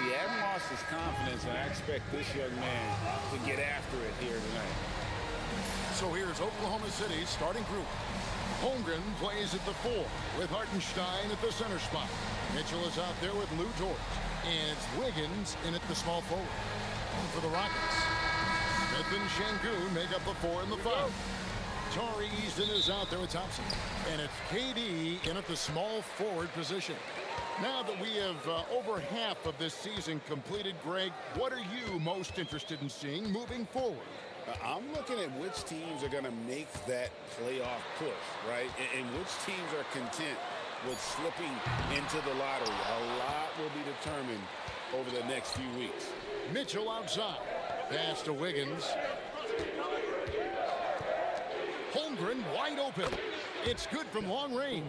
he hadn't lost his confidence, and I expect this young man to get after it here tonight. So here's Oklahoma City's starting group. Holmgren plays at the 4 with Hartenstein at the center spot. Mitchell is out there with Lou Dort. And it's Wiggins in at the small forward. And for the Rockets, Smith and Şengün make up the 4 and the 5. Tari Easton is out there with Thompson. And it's KD in at the small forward position. Now that we have over half of this season completed, Greg, what are you most interested in seeing moving forward? I'm looking at which teams are going to make that playoff push, right? And which teams are content with slipping into the lottery. A lot will be determined over the next few weeks. Mitchell outside. Pass to Wiggins. Holmgren wide open. It's good from long range.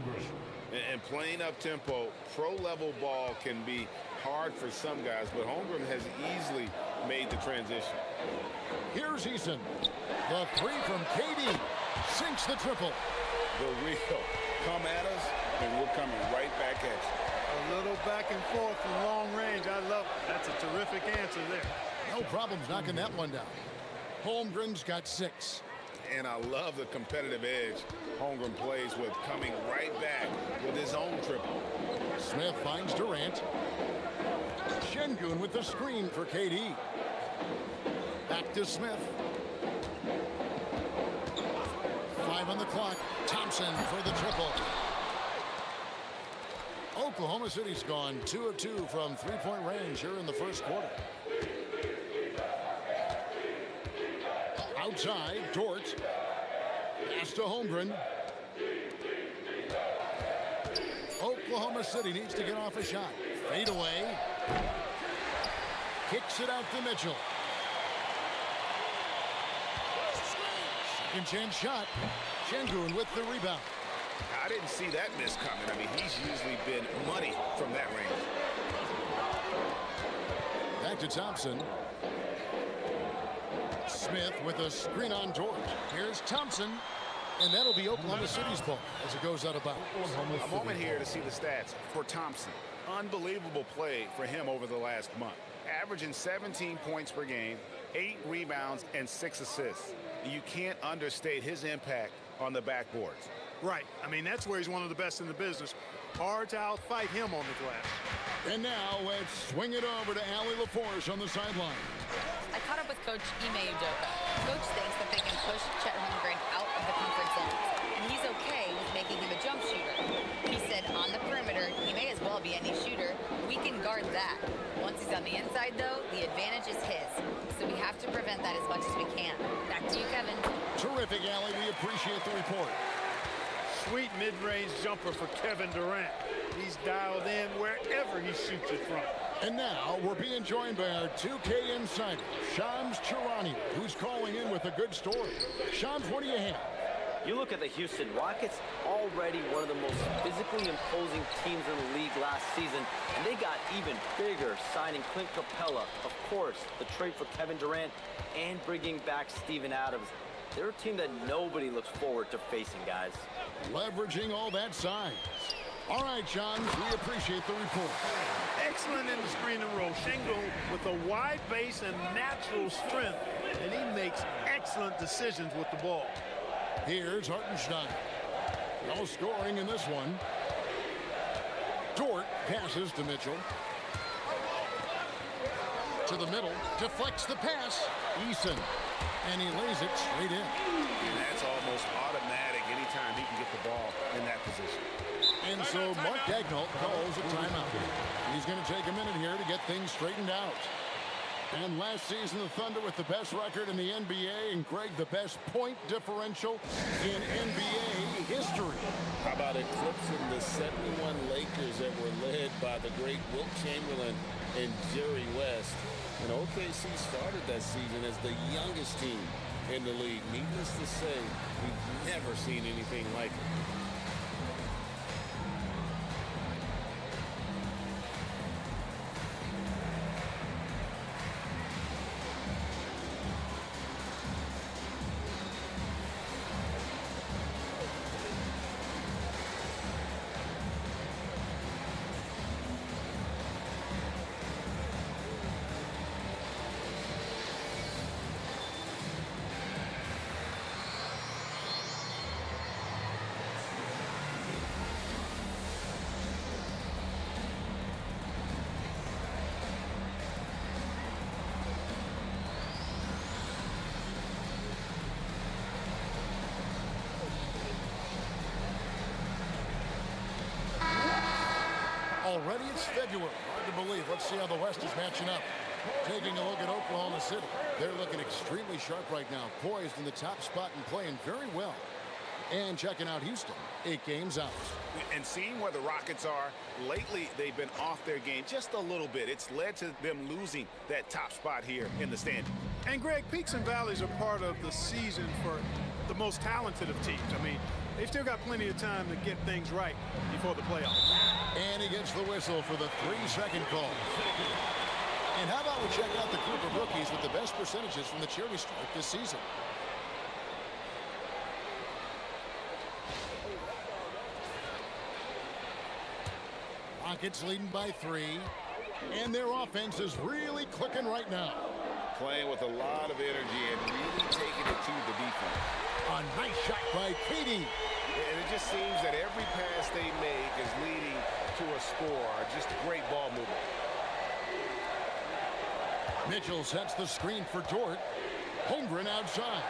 And playing up-tempo, pro-level ball can be hard for some guys, but Holmgren has easily made the transition. Here's Eason. The 3 from KD. Sinks the triple. The real. Come at us, and we're coming right back at you. A little back and forth from long range. I love it. That's a terrific answer there. No problems knocking that one down. Holmgren's got 6. And I love the competitive edge Holmgren plays with, coming right back with his own triple. Smith finds Durant. Şengün with the screen for KD. Back to Smith. 5 on the clock. Thompson for the triple. Oklahoma City's gone 2 of 2 from three-point range here in the first quarter. Outside, Dort. Pass to Holmgren. Oklahoma City needs to get off a shot. Fade away. Kicks it out to Mitchell. Second chance shot. Şengün with the rebound. I didn't see that miss coming. I mean, he's usually been money from that range. Back to Thompson. Smith with a screen on Dort. Here's Thompson. And that'll be Oklahoma City's ball as it goes out of bounds. A moment here to see the stats for Thompson. Unbelievable play for him over the last month. Averaging 17 points per game, 8 rebounds, and 6 assists. You can't understate his impact on the backboards. Right. I mean, that's where he's one of the best in the business. Hard to outfight him on the glass. And now let's swing it over to Allie LaForce on the sideline. I caught up with Coach Ime Udoka. Coach thinks that they can push Chet Holmgren out of the comfort zones, and he's okay with making him a jump shooter. He said on the perimeter, he may as well be any shooter. We can guard that. Once he's on the inside, though, the advantage is his. So we have to prevent that as much as we can. Back to you, Kevin. Terrific, Allie. We appreciate the report. Sweet mid-range jumper for Kevin Durant. He's dialed in wherever he shoots it from. And now we're being joined by our 2K insider, Shams Charania, who's calling in with a good story. Shams, what do you have? You look at the Houston Rockets, already one of the most physically imposing teams in the league last season, and they got even bigger signing Clint Capella, of course, the trade for Kevin Durant, and bringing back Steven Adams. They're a team that nobody looks forward to facing, guys. Leveraging all that size. All right, Shams, we appreciate the report. Excellent in the screen and roll. Şengün with a wide base and natural strength, and he makes excellent decisions with the ball. Here's Hartenstein. No scoring in this one. Dort passes to Mitchell. To the middle, deflects the pass. Eason, and he lays it straight in. And that's almost automatic anytime he can get the ball in that position. And so Mark Daigneault calls a timeout. He's going to take a minute here to get things straightened out. And last season, the Thunder with the best record in the NBA, and Greg, the best point differential in NBA history. How about eclipsing the 71 Lakers that were led by the great Wilt Chamberlain and Jerry West? And OKC started that season as the youngest team in the league. Needless to say, we've never seen anything like it. February. Hard to believe. Let's see how the West is matching up. Taking a look at Oklahoma City. They're looking extremely sharp right now. Poised in the top spot and playing very well. And checking out Houston, 8 games out. And seeing where the Rockets are, lately they've been off their game just a little bit. It's led to them losing that top spot here in the standings. And Greg, peaks and valleys are part of the season for the most talented of teams. I mean, they've still got plenty of time to get things right before the playoffs. And he gets the whistle for the 3-second call. And how about we check out the group of rookies with the best percentages from the charity stripe this season? Rockets leading by 3. And their offense is really clicking right now. Playing with a lot of energy and really taking it to the defense. A nice shot by Katie. And it just seems that every pass they make is leading to a score. Just great ball movement. Mitchell sets the screen for Dort. Holmgren outside.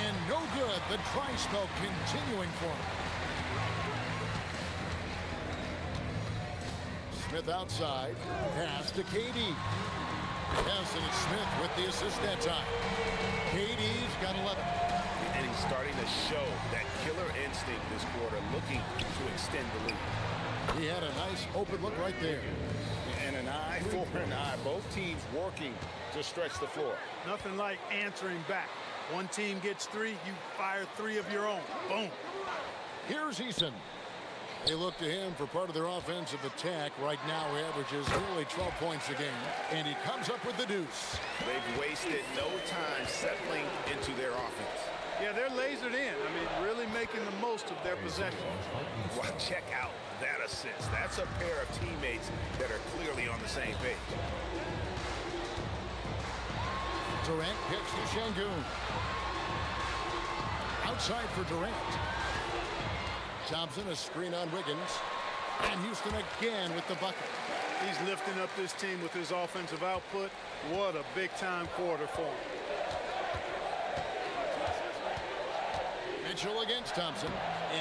And no good. The try spell continuing for him. Smith outside. Pass to KD. Yes, and it's Smith with the assist that time. KD's got 11. And he's starting to show that killer instinct this quarter, looking to extend the lead. He had a nice open look right there. And an eye for an eye. Both teams working to stretch the floor. Nothing like answering back. One team gets 3, you fire 3 of your own. Boom. Here's Eason. They look to him for part of their offensive attack. Right now, he averages nearly 12 points a game, and he comes up with the deuce. They've wasted no time settling into their offense. Yeah, they're lasered in. I mean, really making the most of their possession. Well, check out that assist. That's a pair of teammates that are clearly on the same page. Durant kicks to Şengün. Outside for Durant. Thompson, a screen on Wiggins. And Houston again with the bucket. He's lifting up this team with his offensive output. What a big-time quarter for him. Mitchell against Thompson.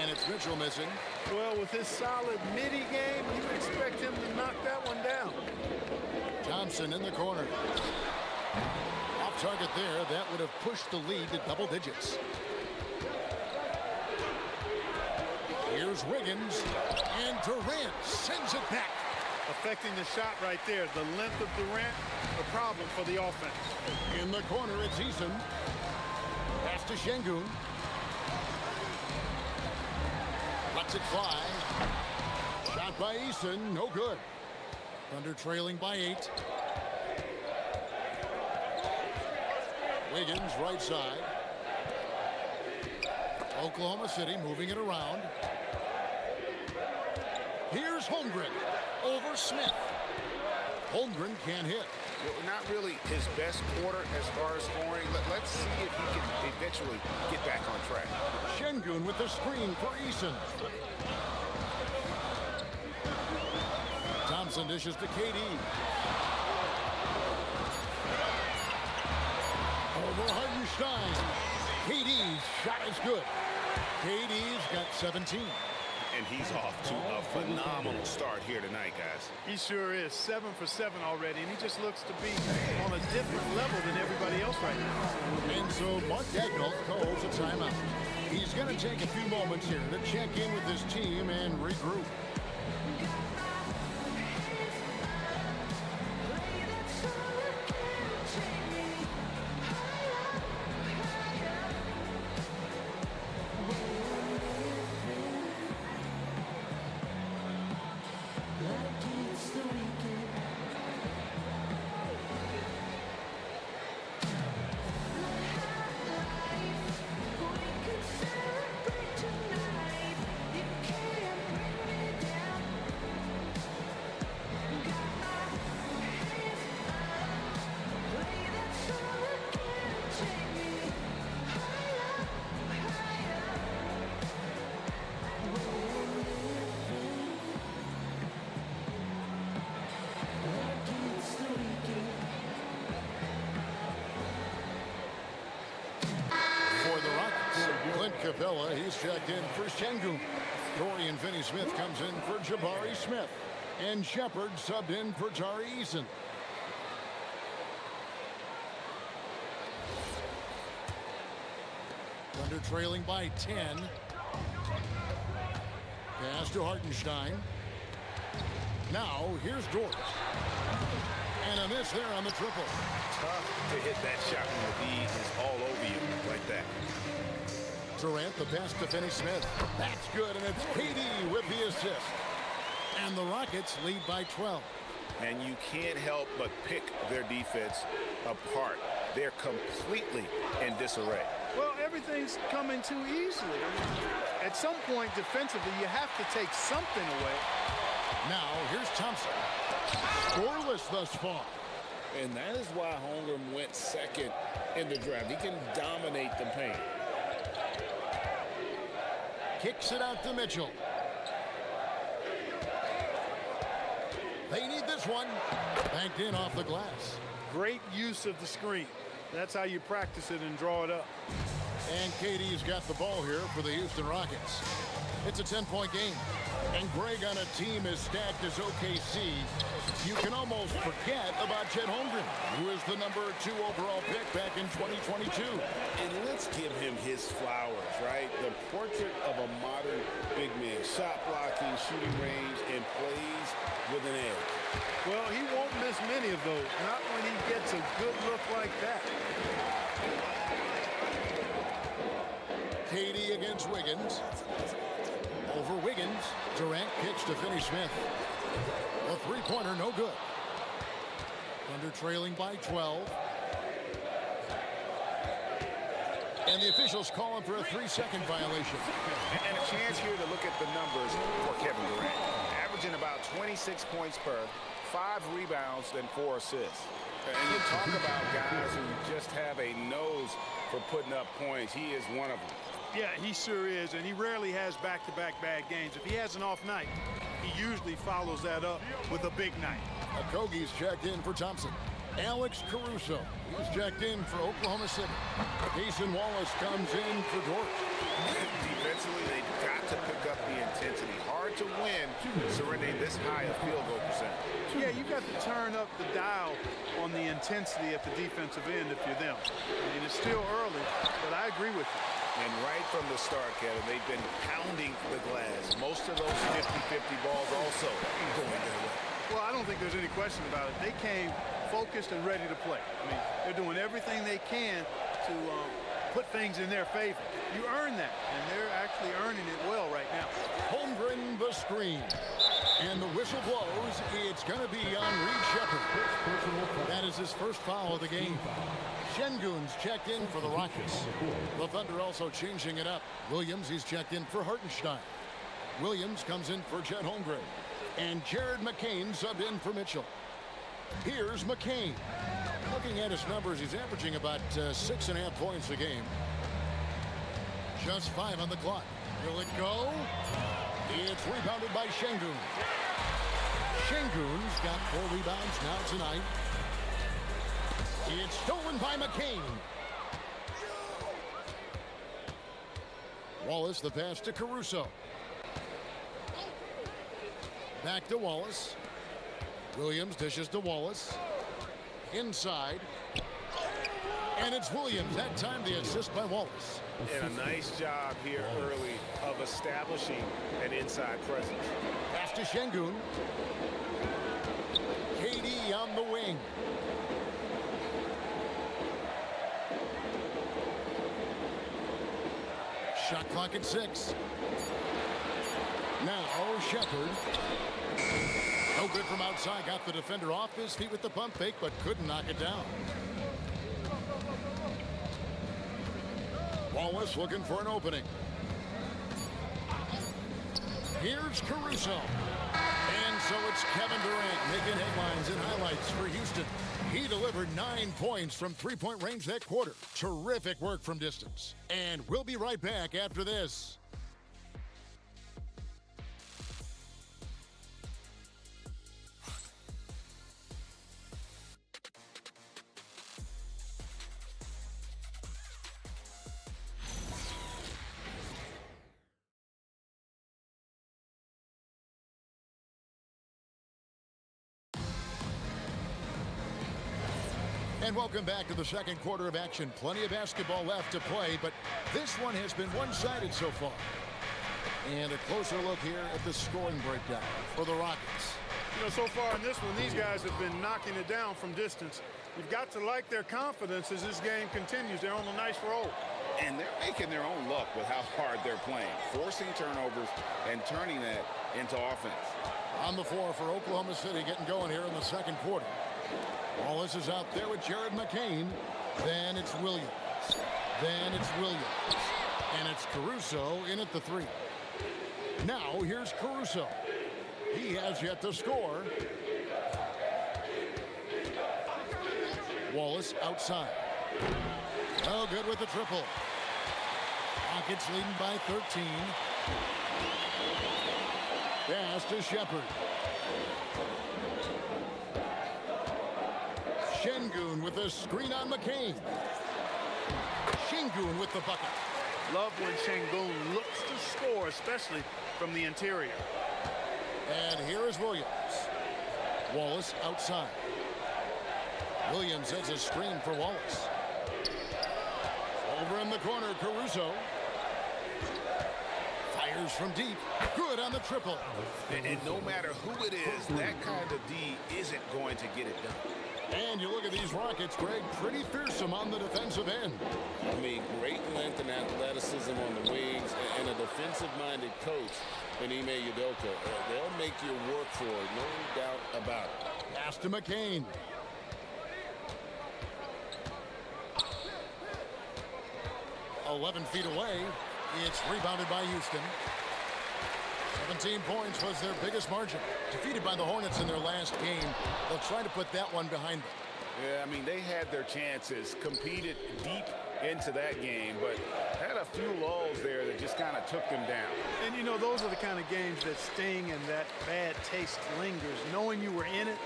And it's Mitchell missing. Well, with his solid midi game, you expect him to knock that one down. Thompson in the corner. Off target there. That would have pushed the lead to double digits. Here's Wiggins, and Durant sends it back. Affecting the shot right there. The length of Durant, a problem for the offense. In the corner, it's Eason. Pass to Şengün. Lets it fly. Shot by Eason, no good. Thunder trailing by 8. Wiggins, right side. Oklahoma City moving it around. Here's Holmgren over Smith. Holmgren can't hit. Well, not really his best quarter as far as scoring. Let's see if he can eventually get back on track. Şengün with the screen for Eason. Thompson dishes to KD. Over Hartenstein. KD's shot is good. KD's got 17. And he's off to a phenomenal start here tonight, guys. He sure is. 7 for 7 already, and he just looks to be on a different level than everybody else right now. And so Mark Daigneault calls a timeout. He's going to take a few moments here to check in with his team and regroup. Capella, he's checked in for Şengün. Dorian Finney-Smith comes in for Jabari Smith. And Shepard subbed in for Tari Eason. Thunder trailing by 10. Pass to Hartenstein. Now, here's Dort. And a miss there on the triple. Tough to hit that shot when the D is all over you like that. Durant, the pass to Finney-Smith. That's good, and it's KD with the assist. And the Rockets lead by 12. And you can't help but pick their defense apart. They're completely in disarray. Well, everything's coming too easily. At some point, defensively, you have to take something away. Now, here's Thompson. Scoreless thus far. And that is why Holmgren went second in the draft. He can dominate the paint. Kicks it out to Mitchell. They need this one. Banked in off the glass. Great use of the screen. That's how you practice it and draw it up. And KD's got the ball here for the Houston Rockets. It's a 10-point game. And Greg, on a team as stacked as OKC, you can almost forget about Chet Holmgren, who is the #2 overall pick back in 2022. And let's give him his flowers, right? The portrait of a modern big man. Shot blocking, shooting range, and plays with an edge. Well, he won't miss many of those. Not when he gets a good look like that. KD against Wiggins. Over Wiggins. Durant kicks to Finney-Smith. A three-pointer, no good. Thunder trailing by 12. And the officials calling for a 3-second violation. And a chance here to look at the numbers for Kevin Durant. Averaging about 26 points per, 5 rebounds, and 4 assists. And you talk about guys who just have a nose for putting up points. He is one of them. Yeah, he sure is, and he rarely has back-to-back bad games. If he has an off night, he usually follows that up with a big night. Okogie's checked in for Thompson. Alex Caruso is checked in for Oklahoma City. Jason Wallace comes in for Dort. Defensively, they've got to pick up the intensity. Hard to win surrendering this high a field goal percentage. Yeah, you got to turn up the dial on the intensity at the defensive end if you're them. I mean, it's still early, but I agree with you. And right from the start, Kevin, they've been pounding the glass. Most of those 50-50 balls also going their way. Well, I don't think there's any question about it. They came focused and ready to play. I mean, they're doing everything they can to put things in their favor. You earn that, and they're actually earning it well right now. Holmgren the screen. And the whistle blows. It's going to be on Reed Shepard. That is his first foul of the game. Şengün's checked in for the Rockets. The Thunder also changing it up. Williams, he's checked in for Hartenstein. Williams comes in for Chet Holmgren. And Jared McCain subbed in for Mitchell. Here's McCain. Looking at his numbers, he's averaging about 6.5 points a game. Just 5 on the clock. Will it go? It's rebounded by Şengün. Şengün's got 4 rebounds now tonight. It's stolen by McCain. Wallace, the pass to Caruso. Back to Wallace. Williams dishes to Wallace. Inside. And it's Williams. That time the assist by Wallace. And a nice job here early of establishing an inside presence. Pass to Şengün. KD on the wing. Shot clock at 6. Now Shepard. No good from outside. Got the defender off his feet with the pump fake, but couldn't knock it down. Wallace looking for an opening. Here's Caruso. And so it's Kevin Durant making headlines and highlights for Houston. He delivered 9 points from three-point range that quarter. Terrific work from distance. And we'll be right back after this. And welcome back to the second quarter of action. Plenty of basketball left to play, but this one has been one-sided so far. And a closer look here at the scoring breakdown for the Rockets. You know, so far in this one, these guys have been knocking it down from distance. You've got to like their confidence as this game continues. They're on a nice roll. And they're making their own luck with how hard they're playing, forcing turnovers and turning that into offense. On the floor for Oklahoma City, getting going here in the second quarter. Wallace is out there with Jared McCain. Then it's Williams. Then it's Williams. And it's Caruso in at the three. Now here's Caruso. He has yet to score. Wallace outside. Oh, good with the triple. Rockets leading by 13. Pass to Shepard. Şengün with a screen on McCain. Şengün with the bucket. Love when Şengün looks to score, especially from the interior. And here is Williams. Wallace outside. Williams has a screen for Wallace. Over in the corner, Caruso. Fires from deep. Good on the triple. And no matter who it is, that kind of D isn't going to get it done. And you look at these Rockets, Greg, pretty fearsome on the defensive end. I mean, great length and athleticism on the wings, and a defensive-minded coach in Ime Udoka. They'll make you work for it, no doubt about it. Pass to McCain. "11 feet away. It's rebounded by Houston. 17 points was their biggest margin. Defeated by the Hornets in their last game. They'll try to put that one behind them. Yeah, I mean, they had their chances, competed deep into that game, but had a few lulls there that just kind of took them down. And, you know, those are the kind of games that sting and that bad taste lingers. Knowing you were in it,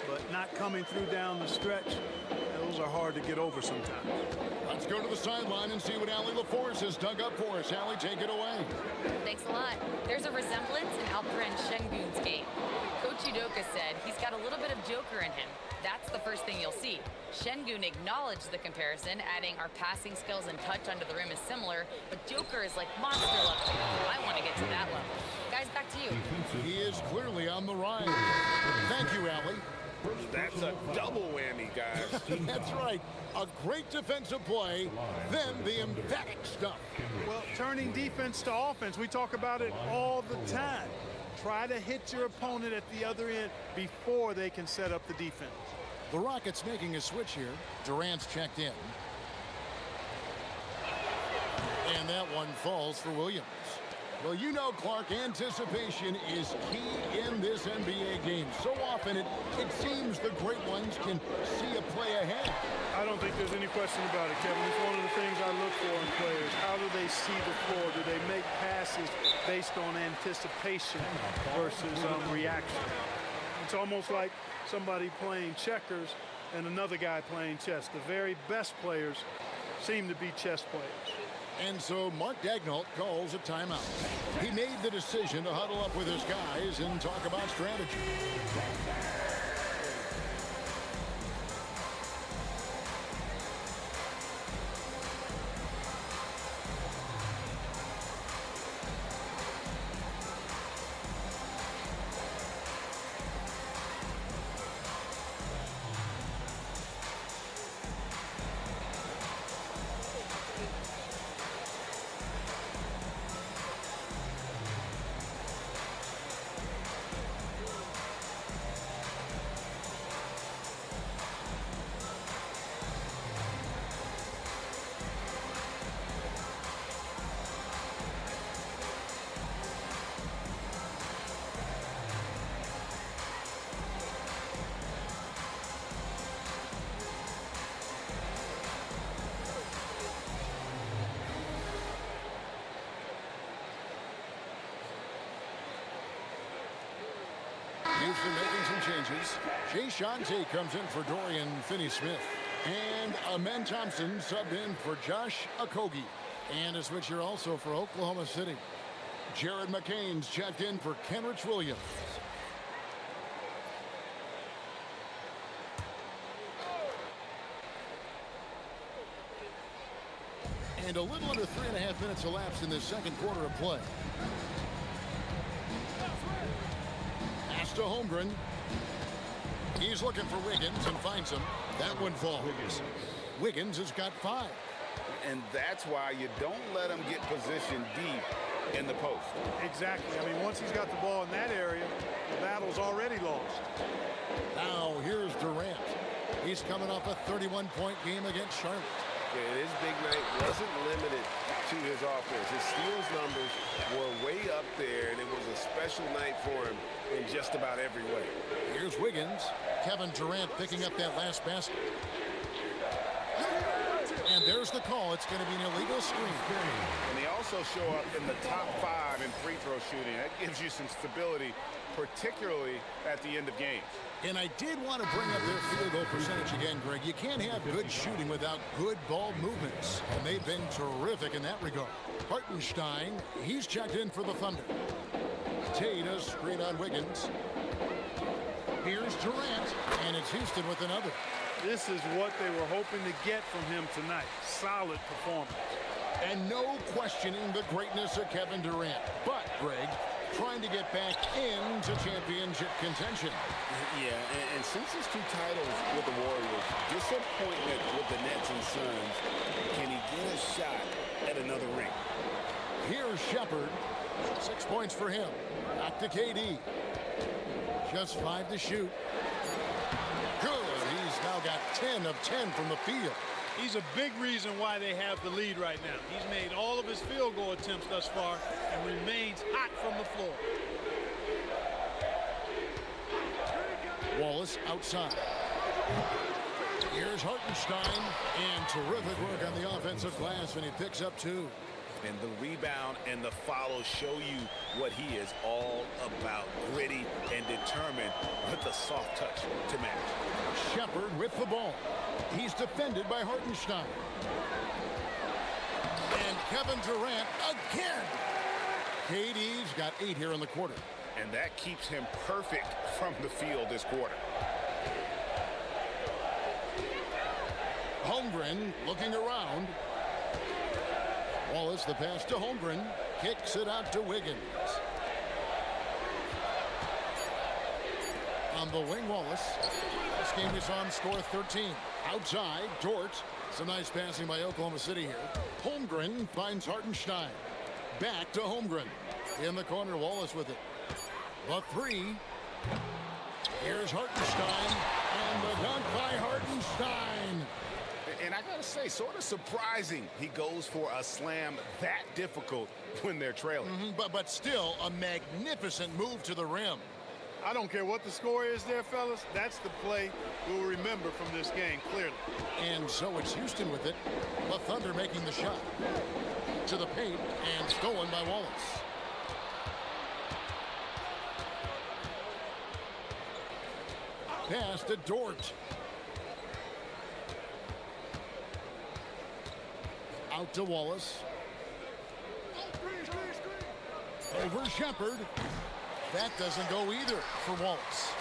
but not coming through down the stretch, those are hard to get over sometimes. Let's go to the sideline and see what Allie LaForce has dug up for us. Allie, take it away. Thanks a lot. There's a resemblance in Alperen Şengün's game. Coach Udoka said he's got a little bit of Joker in him. That's the first thing you'll see. Şengün acknowledged the comparison, adding our passing skills and touch under the rim is similar, but Joker is like monster level. I want to get to that level. Guys, back to you. He is clearly on the rise. Thank you, Allie. That's a double whammy, guys. That's right. A great defensive play, then the emphatic stuff. Well, turning defense to offense, we talk about it all the time. Try to hit your opponent at the other end before they can set up the defense. The Rockets making a switch here. Durant's checked in. And that one falls for Williams. Well, you know, Clark, anticipation is key in this NBA game. So often it seems the great ones can see a play ahead. I don't think there's any question about it, Kevin. It's one of the things I look for in players. How do they see the floor? Do they make passes based on anticipation versus reaction? It's almost like somebody playing checkers and another guy playing chess. The very best players seem to be chess players. And so Mark Daigneault calls a timeout. He made the decision to huddle up with his guys and talk about strategy. Houston making some changes. Jay Shante comes in for Dorian Finney-Smith. And Amen Thompson subbed in for Josh Okogie. And a switcher also for Oklahoma City. Jared McCain's checked in for Kenrich Williams. And a little under 3.5 minutes elapsed in this second quarter of play. Pass to Holmgren. He's looking for Wiggins and finds him. That one falls. Wiggins has got 5. And that's why you don't let him get positioned deep in the post. Exactly. I mean, once he's got the ball in that area, the battle's already lost. Now here's Durant. He's coming off a 31-point game against Charlotte. Yeah, his big night wasn't limited to his offense. His steals numbers were way up there, and it was a special night for him in just about every way. Here's Wiggins. Kevin Durant picking up that last basket. And there's the call. It's going to be an illegal screen. And they also show up in the top 5 in free throw shooting. That gives you some stability, particularly at the end of games. And I did want to bring up their field goal percentage again, Greg. You can't have good shooting without good ball movements. And they've been terrific in that regard. Hartenstein, he's checked in for the Thunder. Tate, screen on Wiggins. Here's Durant, and it's Houston with another. This is what they were hoping to get from him tonight. Solid performance. And no questioning the greatness of Kevin Durant. But, Greg, trying to get back into championship contention. Yeah, and since his 2 titles with the Warriors, disappointment with the Nets and Suns, can he get a shot at another ring? Here's Shepard. 6 points for him. Back to KD. Just 5 to shoot. Good. He's now got 10 of 10 from the field. He's a big reason why they have the lead right now. He's made all of his field goal attempts thus far and remains hot from the floor. Wallace outside. Here's Hartenstein, and terrific work on the offensive glass, and he picks up 2. And the rebound and the follow show you what he is all about. Gritty and determined with a soft touch to match. Shepard with the ball. He's defended by Hartenstein. And Kevin Durant again. KD's got 8 here in the quarter. And that keeps him perfect from the field this quarter. Holmgren looking around. Wallace, the pass to Holmgren. Kicks it out to Wiggins. On the wing, Wallace. This game we saw him score 13. Outside, Dort. Some nice passing by Oklahoma City here. Holmgren finds Hartenstein. Back to Holmgren. In the corner, Wallace with it. The 3. Here's Hartenstein. And the dunk by Hartenstein. And I got to say, sort of surprising he goes for a slam that difficult when they're trailing. But still a magnificent move to the rim. I don't care what the score is there, fellas. That's the play we'll remember from this game, clearly. And so it's Houston with it. The Thunder making the shot. To the paint and stolen by Wallace. Pass to Dort. Out to Wallace. Over Shepard. That doesn't go either for Wallace.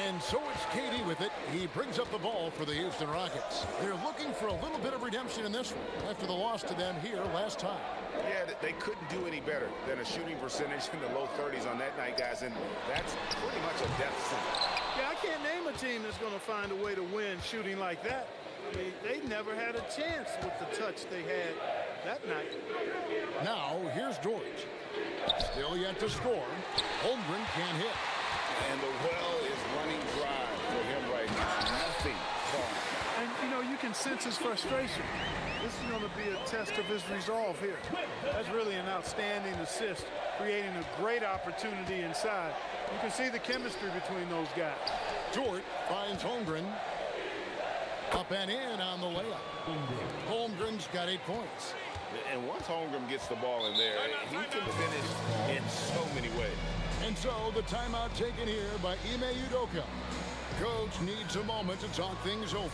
And so it's KD with it. He brings up the ball for the Houston Rockets. They're looking for a little bit of redemption in this one after the loss to them here last time. Yeah, they couldn't do any better than a shooting percentage in the low 30s on that night, guys, and that's pretty much a death sentence. Yeah, I can't name a team that's going to find a way to win shooting like that. I mean, they never had a chance with the touch they had that night. Now, here's George. Still yet to score. Holmgren can't hit. And the well is running dry for him right now. Nothing falling. And, you know, you can sense his frustration. This is going to be a test of his resolve here. That's really an outstanding assist, creating a great opportunity inside. You can see the chemistry between those guys. Dort finds Holmgren. Up and in on the layup. Holmgren's got 8 points. And once Holmgren gets the ball in there, he can finish in so many ways. And so the timeout taken here by Ime Udoka. Coach needs a moment to talk things over.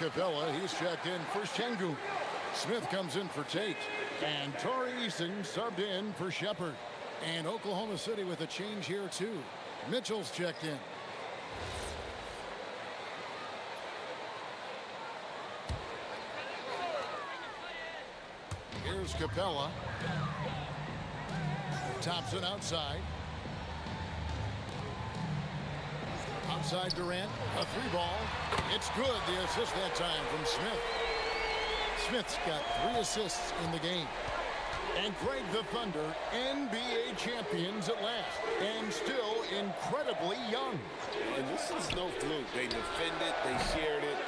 Capella. He's checked in for Şengün. Smith comes in for Tate. And Tari Eason subbed in for Shepard. And Oklahoma City with a change here, too. Mitchell's checked in. Here's Capella. Thompson outside. Outside Durant. A three ball. It's good. The assist that time from Smith. Smith's got 3 assists in the game. And Greg, the Thunder, NBA champions at last. And still incredibly young. And this is no fluke. They defended, they shared it,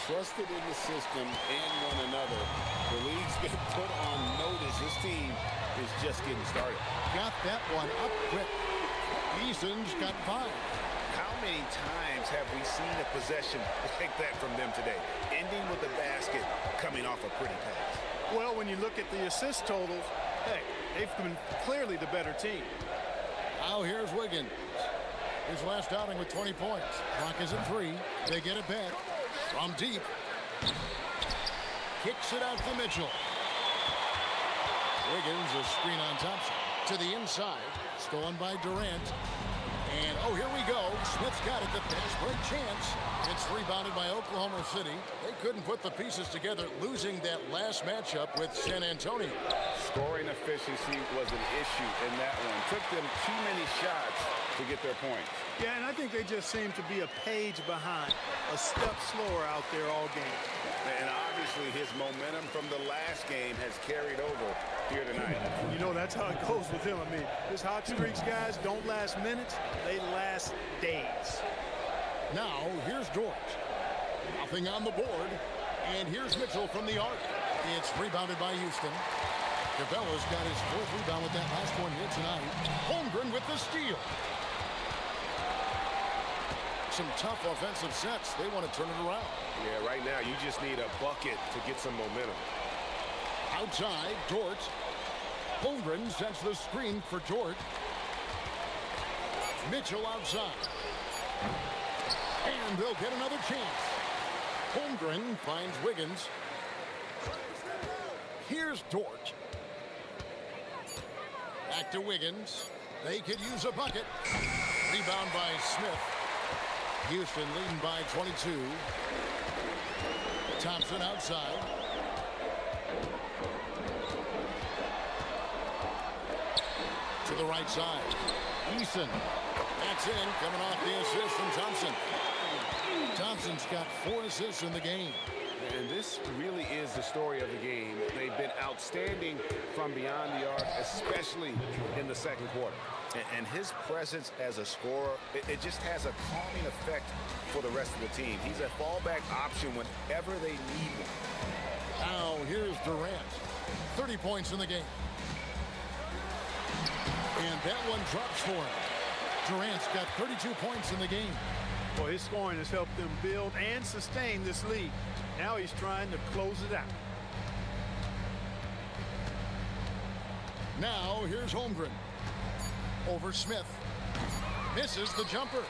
trusted in the system and one another. The league's been put on notice. This team is just getting started. Got that one up quick. Eason's got 5. How many times have we seen a possession like that from them today? Ending with a basket, coming off a pretty pass. Well, when you look at the assist totals, hey, they've been clearly the better team. Now here's Wiggins. His last outing with 20 points. Clock is at 3. They get it back from deep. Kicks it out to Mitchell. Wiggins, a screen on Thompson. To the inside. Stolen by Durant. And, oh, here we go. Smith's got it. The fast break chance. It's rebounded by Oklahoma City. They couldn't put the pieces together, losing that last matchup with San Antonio. Scoring efficiency was an issue in that one. Took them too many shots to get their points. Yeah, and I think they just seem to be a page behind, a step slower out there all game. And obviously his momentum from the last game has carried over here tonight. You know, that's how it goes with him. I mean, his hot streaks, guys, don't last minutes. They last days. Now, here's Dort. Nothing on the board. And here's Mitchell from the arc. It's rebounded by Houston. Capella's got his 4th rebound with that last one here tonight. Holmgren with the steal. Some tough offensive sets. They want to turn it around. Yeah, right now you just need a bucket to get some momentum. Outside, Dort. Holmgren sets the screen for Dort. Mitchell outside. And they'll get another chance. Holmgren finds Wiggins. Here's Dort. Back to Wiggins. They could use a bucket. Rebound by Smith. Houston leading by 22. Thompson outside. To the right side. Eason. That's in. Coming off the assist from Thompson. Thompson's got 4 assists in the game. And this really is the story of the game. They've been outstanding from beyond the arc, especially in the second quarter. And his presence as a scorer, it just has a calming effect for the rest of the team. He's a fallback option whenever they need one. Now here's Durant. 30 points in the game. And that one drops for him. Durant's got 32 points in the game. Well, his scoring has helped them build and sustain this lead. Now he's trying to close it out. Now here's Holmgren. Over Smith. Misses the jumper.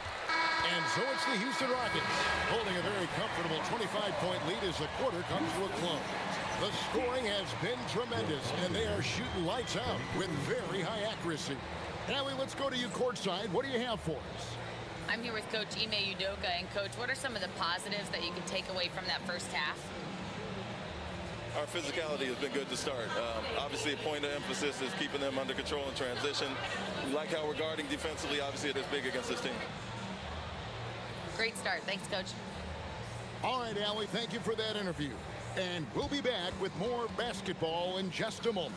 And so it's the Houston Rockets holding a very comfortable 25-point lead as the quarter comes to a close. The scoring has been tremendous, and they are shooting lights out with very high accuracy. Allie, let's go to you courtside. What do you have for us? I'm here with Coach Ime Udoka. And, Coach, what are some of the positives that you can take away from that first half? Our physicality has been good to start. Obviously, a point of emphasis is keeping them under control in transition. We like how we're guarding defensively. Obviously, it is big against this team. Great start. Thanks, Coach. All right, Allie, thank you for that interview. And we'll be back with more basketball in just a moment.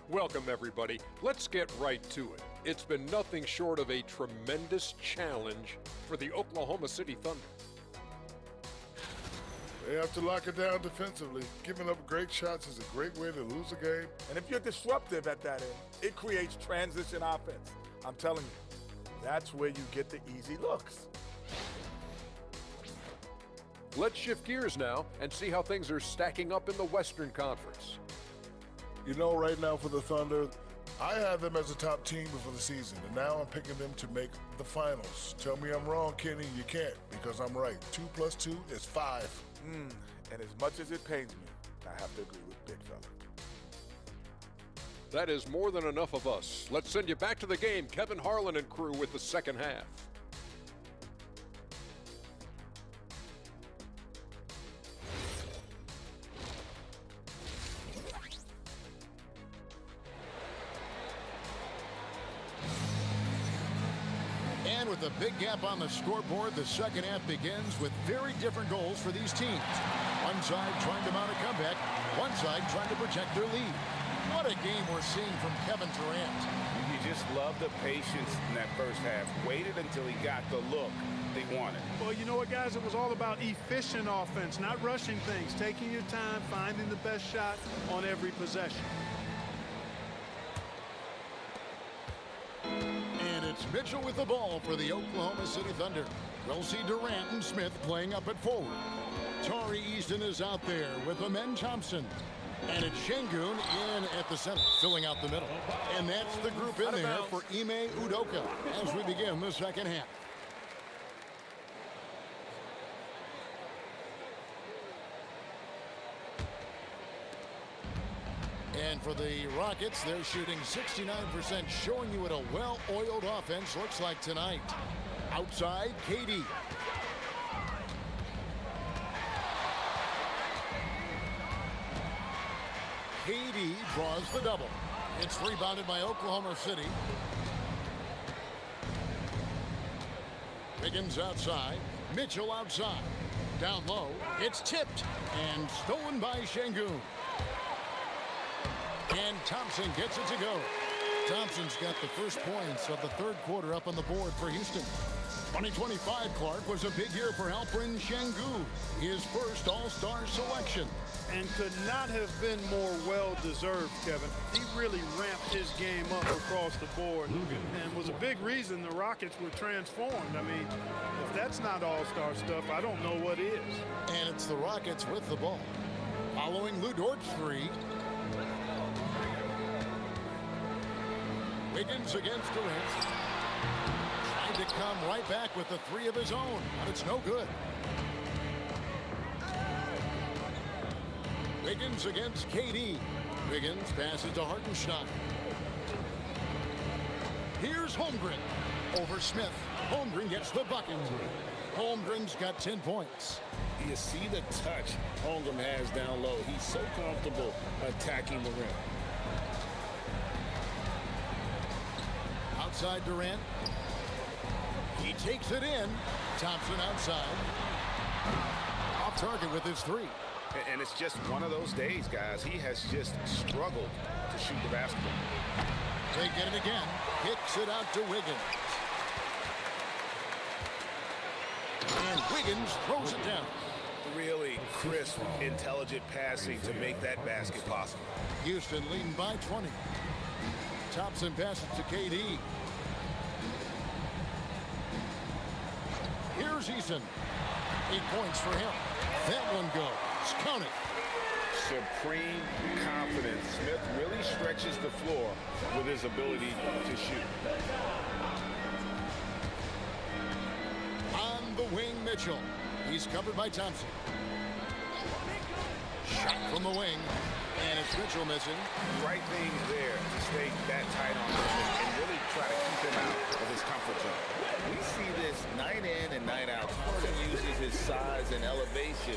Welcome, everybody. Let's get right to it. It's been nothing short of a tremendous challenge for the Oklahoma City Thunder. They have to lock it down defensively. Giving up great shots is a great way to lose a game. And if you're disruptive at that end, it creates transition offense. I'm telling you, that's where you get the easy looks. Let's shift gears now and see how things are stacking up in the Western Conference. You know, right now for the Thunder, I had them as a top team before the season, and now I'm picking them to make the finals. Tell me I'm wrong, Kenny. You can't, because I'm right. 2 + 2 is 5. And as much as it pains me, I have to agree with Big Fella. That is more than enough of us. Let's send you back to the game, Kevin Harlan and crew, with the second half. And with a big gap on the scoreboard, the second half begins with very different goals for these teams. One side trying to mount a comeback, one side trying to protect their lead. What a game we're seeing from Kevin Durant. You just love the patience in that first half. Waited until he got the look they wanted. Well, you know what, guys? It was all about efficient offense, not rushing things, taking your time, finding the best shot on every possession. And it's Mitchell with the ball for the Oklahoma City Thunder. We'll see Durant and Smith playing up at forward. Tari Easton is out there with Amen Thompson. And it's Şengün in at the center, filling out the middle. And that's the group in there for Ime Udoka as we begin the second half. And for the Rockets, they're shooting 69%, showing you what a well-oiled offense looks like tonight. Outside, KD. KD draws the double. It's rebounded by Oklahoma City. Wiggins outside. Mitchell outside. Down low. It's tipped and stolen by Şengün. And Thompson gets it to go. Thompson's got the first points of the third quarter up on the board for Houston. 2025, Clark, was a big year for Alperen Şengün, his first All-Star selection. And could not have been more well-deserved, Kevin. He really ramped his game up across the board and was a big reason the Rockets were transformed. I mean, if that's not all-star stuff, I don't know what is. And it's the Rockets with the ball. Following Lou Dort's three. Wiggins against Durant. Trying to come right back with the three of his own, but it's no good. Wiggins against KD. Wiggins passes to Hartenstein. Here's Holmgren over Smith. Holmgren gets the bucket. Holmgren's got 10 points. You see the touch Holmgren has down low. He's so comfortable attacking the rim. Outside Durant. He takes it in. Thompson outside. Off target with his three. And it's just one of those days, guys. He has just struggled to shoot the basketball. They get it again. Kicks it out to Wiggins. And Wiggins throws it down. Really crisp, intelligent passing to make that basket possible. Houston leading by 20. Thompson passes to KD. Here's Eason. 8 points for him. That one goes. Count it. Supreme confidence. Smith really stretches the floor with his ability to shoot. On the wing, Mitchell. He's covered by Thompson. Shot from the wing. And it's Mitchell missing. Right thing there to stay that tight on him and really try to keep him out of his comfort zone. We see this night in and night out. Harden uses his size and elevation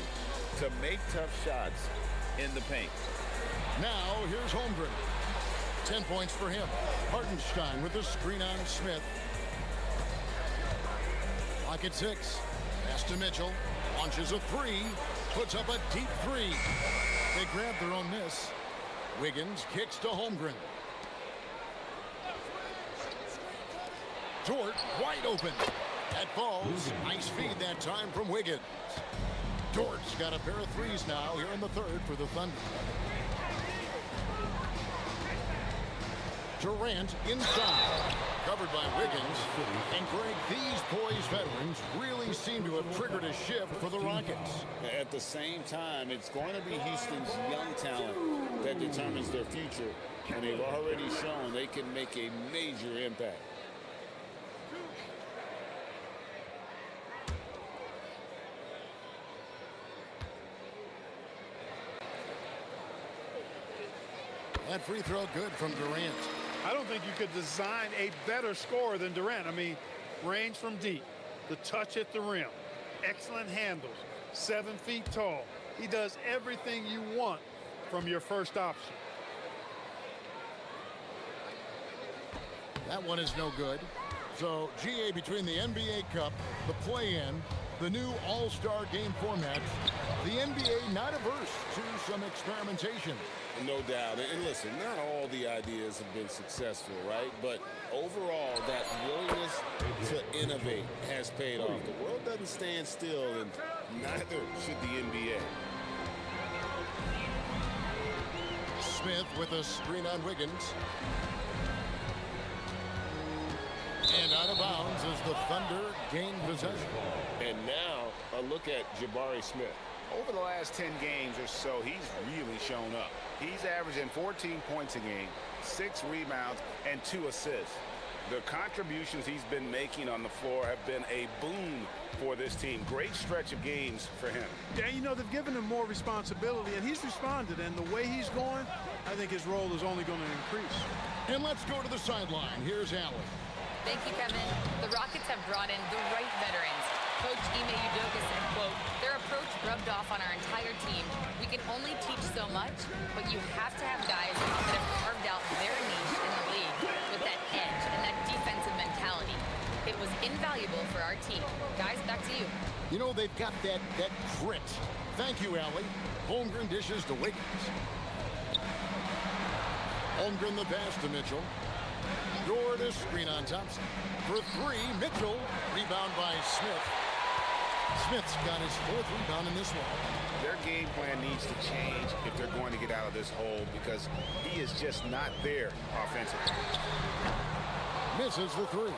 to make tough shots in the paint. Now, here's Holmgren. 10 points for him. Hartenstein with the screen on Smith. Clock at 6. Pass to Mitchell. Launches a three. Puts up a deep three. They grab their own miss. Wiggins kicks to Holmgren. Dort wide open. That falls. Nice feed that time from Wiggins. Dort's got a pair of threes now here in the third for the Thunder. Durant inside. Covered by Wiggins. And Greg, these poised veterans really seem to have triggered a shift for the Rockets. At the same time, it's going to be Houston's young talent that determines their future. And they've already shown they can make a major impact. That free throw good from Durant. I don't think you could design a better scorer than Durant. I mean, range from deep, the touch at the rim, excellent handles, 7 feet tall. He does everything you want from your first option. That one is no good. So, GA, between the NBA Cup, the play-in, the new All-Star game format, the NBA not averse to some experimentation. No doubt. And listen, not all the ideas have been successful, right? But overall, that willingness to innovate has paid off. The world doesn't stand still, and neither should the NBA. Smith with a screen on Wiggins. And out of bounds as the Thunder gain possession. And now a look at Jabari Smith. Over the last 10 games or so, he's really shown up. He's averaging 14 points a game, 6 rebounds, and 2 assists. The contributions he's been making on the floor have been a boon for this team. Great stretch of games for him. Yeah, you know, they've given him more responsibility, and he's responded. And the way he's going, I think his role is only going to increase. And let's go to the sideline. Here's Allen. Thank you, Kevin. The Rockets have brought in the right veterans. Coach Ime Udoka said, quote, their approach rubbed off on our entire team. We can only teach so much, but you have to have guys that have carved out their niche in the league with that edge and that defensive mentality. It was invaluable for our team. Guys, back to you. You know, they've got that grit. Thank you, Allie. Holmgren dishes to Wiggins. Holmgren the pass to Mitchell. Dort a screen on Thompson. For 3, Mitchell. Rebound by Smith. Smith's got his 4th rebound in this one. Their game plan needs to change if they're going to get out of this hole because he is just not there offensively. Misses the 3.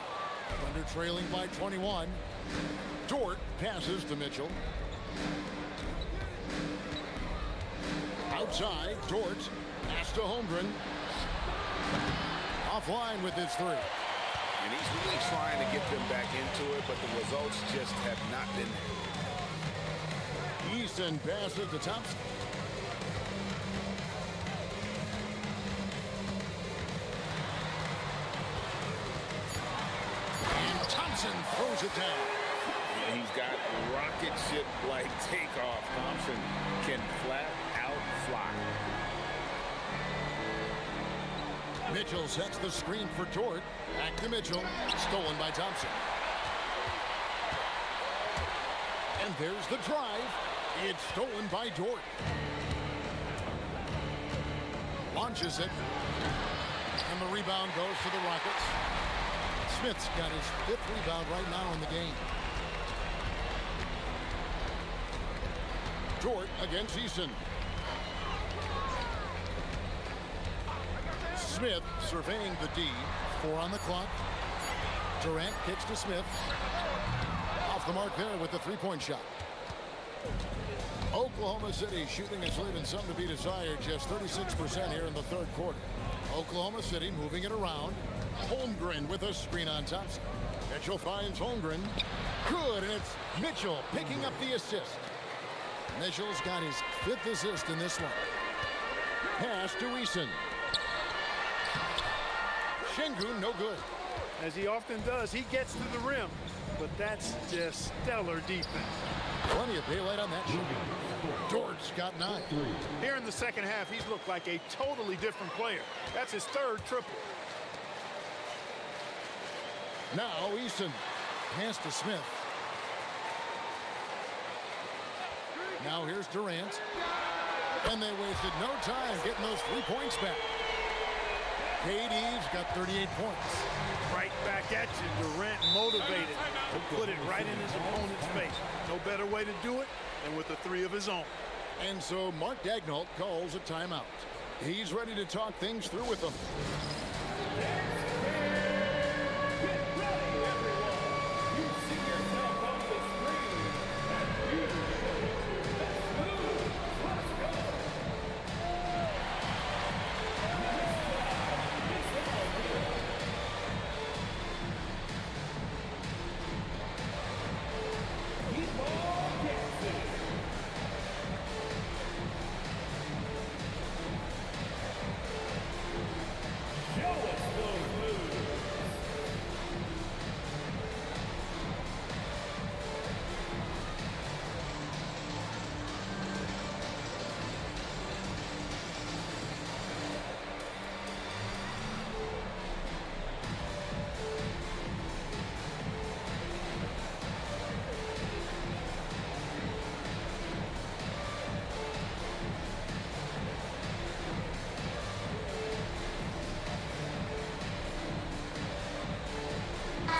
Thunder trailing by 21. Dort passes to Mitchell. Outside, Dort. Pass to Holmgren. Offline with his 3. And he's really trying to get them back into it, but the results just have not been there. Easton passes to Thompson. And Thompson throws it down. He's got rocket ship-like takeoff. Thompson can flat out fly. Mitchell sets the screen for Dort. Back to Mitchell. Stolen by Thompson. And there's the drive. It's stolen by Dort. Launches it. And the rebound goes to the Rockets. Smith's got his 5th rebound right now in the game. Dort against Easton. Smith surveying the D. 4 on the clock. Durant kicks to Smith. Off the mark there with the 3-point shot. Oklahoma City shooting is leaving some to be desired. Just 36% here in the 3rd quarter. Oklahoma City moving it around. Holmgren with a screen on Thompson. Mitchell finds Holmgren. Good, and it's Mitchell picking up the assist. Mitchell's got his 5th assist in this one. Pass to Eason. Şengün, no good. As he often does, he gets to the rim, but that's just stellar defense. Plenty of daylight on that shot. Dort's got 9. Here in the second half, he's looked like a totally different player. That's his 3rd triple. Now Easton. Pass to Smith. Now here's Durant. And they wasted no time getting those 3 points back. KD's got 38 points. Right back at you. Durant motivated to put it right in his opponent's face. No better way to do it than with a 3 of his own. And so Mark Daigneault calls a timeout. He's ready to talk things through with them.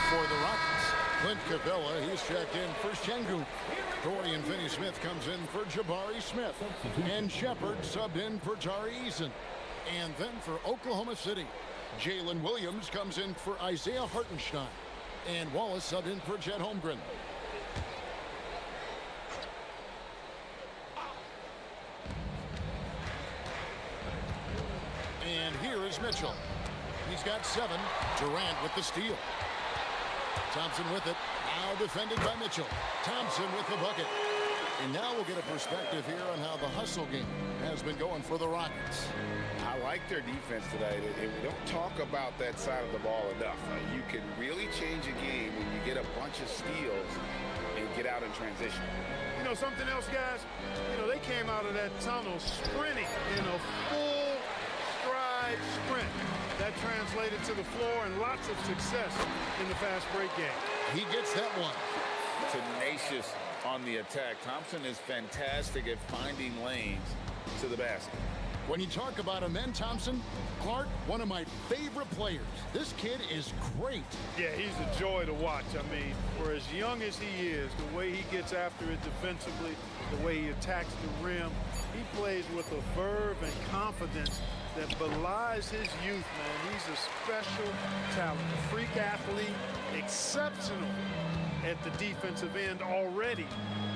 For the Rockets, Clint Capella, he's checked in for Şengün. Dorian Finney-Smith comes in for Jabari Smith. And Shepard subbed in for Tari Eason. And then for Oklahoma City, Jalen Williams comes in for Isaiah Hartenstein. And Wallace subbed in for Chet Holmgren. And here is Mitchell. He's got 7. Durant with the steal. Thompson with it. Now defended by Mitchell. Thompson with the bucket. And now we'll get a perspective here on how the hustle game has been going for the Rockets. I like their defense today. We don't talk about that side of the ball enough. You can really change a game when you get a bunch of steals and get out in transition. You know something else, guys? You know, they came out of that tunnel sprinting in a full stride sprint. That translated to the floor and lots of success in the fast break game. He gets that one. Tenacious on the attack. Thompson is fantastic at finding lanes to the basket. When you talk about him then, Thompson, Clark, one of my favorite players. This kid is great. Yeah, he's a joy to watch. I mean, for as young as he is, the way he gets after it defensively, the way he attacks the rim, he plays with a verve and confidence that belies his youth, man. He's a special talent, a freak athlete, exceptional at the defensive end already.